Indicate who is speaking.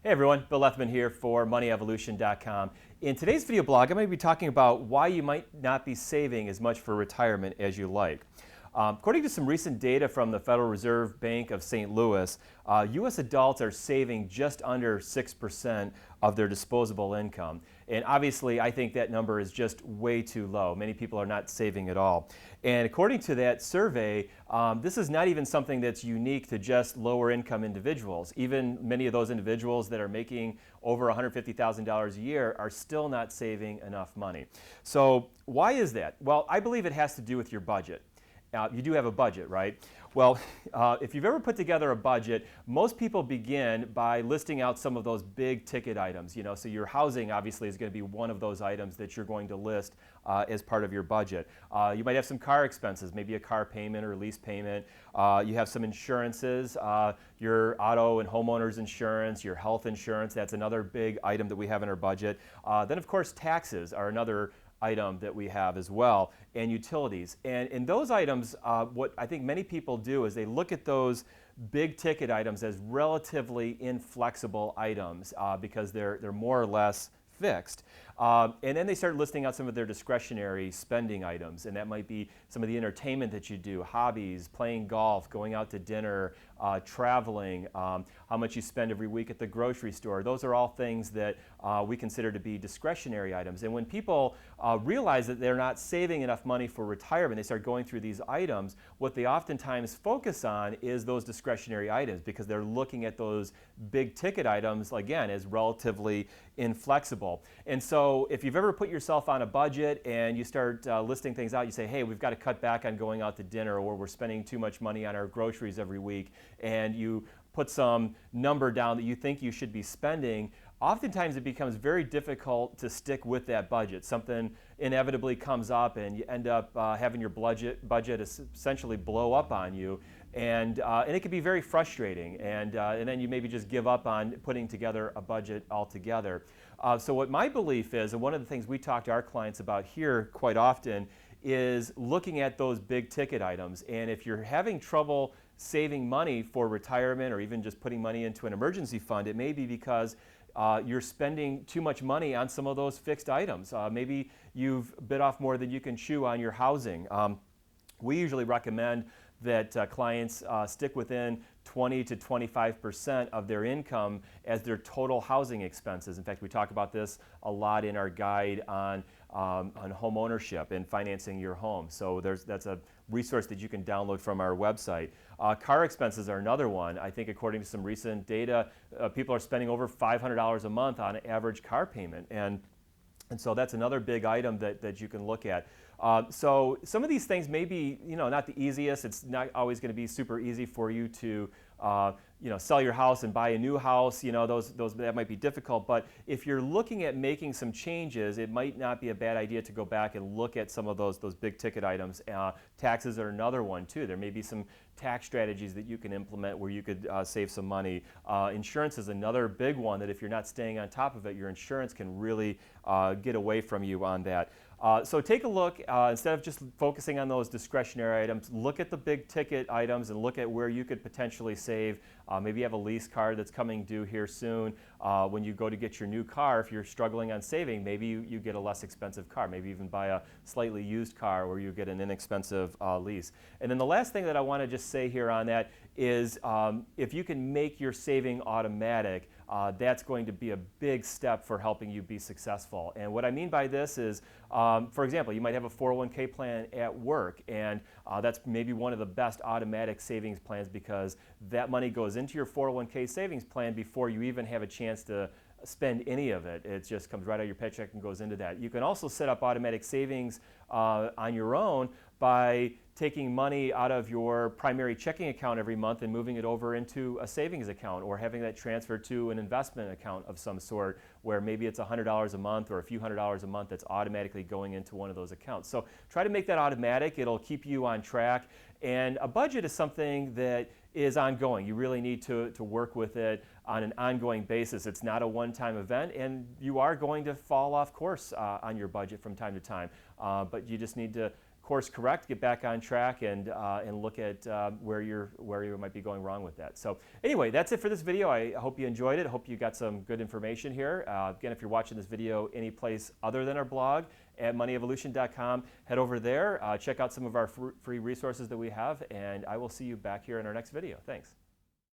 Speaker 1: Hey everyone, Bill Lethman here for MoneyEvolution.com. In today's video blog, I'm going to be talking about why you might not be saving as much for retirement as you like. According to some recent data from the Federal Reserve Bank of St. Louis, U.S. adults are saving just under 6% of their disposable income. And obviously, I think that number is just way too low. Many people are not saving at all. And according to that survey, this is not even something that's unique to just lower income individuals. Even many of those individuals that are making over $150,000 a year are still not saving enough money. So why is that? Well, I believe it has to do with your budget. You do have a budget, right? Well, if you've ever put together a budget, most people begin by listing out some of those big ticket items. So your housing obviously is going to be one of those items that you're going to list as part of your budget. You might have some car expenses, maybe a car payment or lease payment. You have some insurances, your auto and homeowners insurance, your health insurance. That's another big item that we have in our budget. Then, of course, taxes are another item that we have as well, and utilities. And in those items, what I think many people do is they look at those big ticket items as relatively inflexible items because they're more or less fixed. And then they start listing out some of their discretionary spending items, and that might be some of the entertainment that you do, hobbies, playing golf, going out to dinner, traveling, how much you spend every week at the grocery store. Those are all things that we consider to be discretionary items. And when people realize that they're not saving enough money for retirement, they start going through these items, what they oftentimes focus on is those discretionary items because they're looking at those big ticket items, again, as relatively inflexible. And so if you've ever put yourself on a budget and you start listing things out, you say, hey, we've got to cut back on going out to dinner, or we're spending too much money on our groceries every week, and you put some number down that you think you should be spending, oftentimes it becomes very difficult to stick with that budget. Something inevitably comes up and you end up having your budget essentially blow up on you. And it can be very frustrating, and then you maybe just give up on putting together a budget altogether. So what my belief is, and one of the things we talk to our clients about here quite often, is looking at those big ticket items. And if you're having trouble saving money for retirement or even just putting money into an emergency fund, it may be because you're spending too much money on some of those fixed items. Maybe you've bit off more than you can chew on your housing. We usually recommend that clients stick within 20 to 25% of their income as their total housing expenses. In fact, we talk about this a lot in our guide on home ownership and financing your home. So that's a resource that you can download from our website. Car expenses are another one. I think according to some recent data, people are spending over $500 a month on an average car payment. And so that's another big item that you can look at. So some of these things may be, not the easiest. It's not always going to be super easy for you to, sell your house and buy a new house. That might be difficult. But if you're looking at making some changes, it might not be a bad idea to go back and look at some of those big ticket items. Taxes are another one too. There may be some tax strategies that you can implement where you could save some money. Insurance is another big one that if you're not staying on top of it, your insurance can really get away from you on that. So take a look, instead of just focusing on those discretionary items, look at the big ticket items and look at where you could potentially save. Maybe you have a lease car that's coming due here soon. When you go to get your new car, if you're struggling on saving, maybe you get a less expensive car. Maybe even buy a slightly used car or you get an inexpensive lease. And then the last thing that I want to just say here on that is if you can make your saving automatic, that's going to be a big step for helping you be successful. And what I mean by this is, for example, you might have a 401k plan at work, and that's maybe one of the best automatic savings plans because that money goes into your 401k savings plan before you even have a chance to spend any of it. It just comes right out of your paycheck and goes into that. You can also set up automatic savings on your own by taking money out of your primary checking account every month and moving it over into a savings account, or having that transferred to an investment account of some sort where maybe it's $100 a month or a few $100s a month that's automatically going into one of those accounts. So try to make that automatic. It'll keep you on track. And a budget is something that is ongoing. You really need to work with it on an ongoing basis. It's not a one-time event, and you are going to fall off course on your budget from time to time. But you just need to course correct, get back on track, and look at where you might be going wrong with that. So anyway, that's it for this video. I hope you enjoyed it. I hope you got some good information here. Again, if you're watching this video any place other than our blog at moneyevolution.com, head over there, check out some of our free resources that we have, and I will see you back here in our next video. Thanks.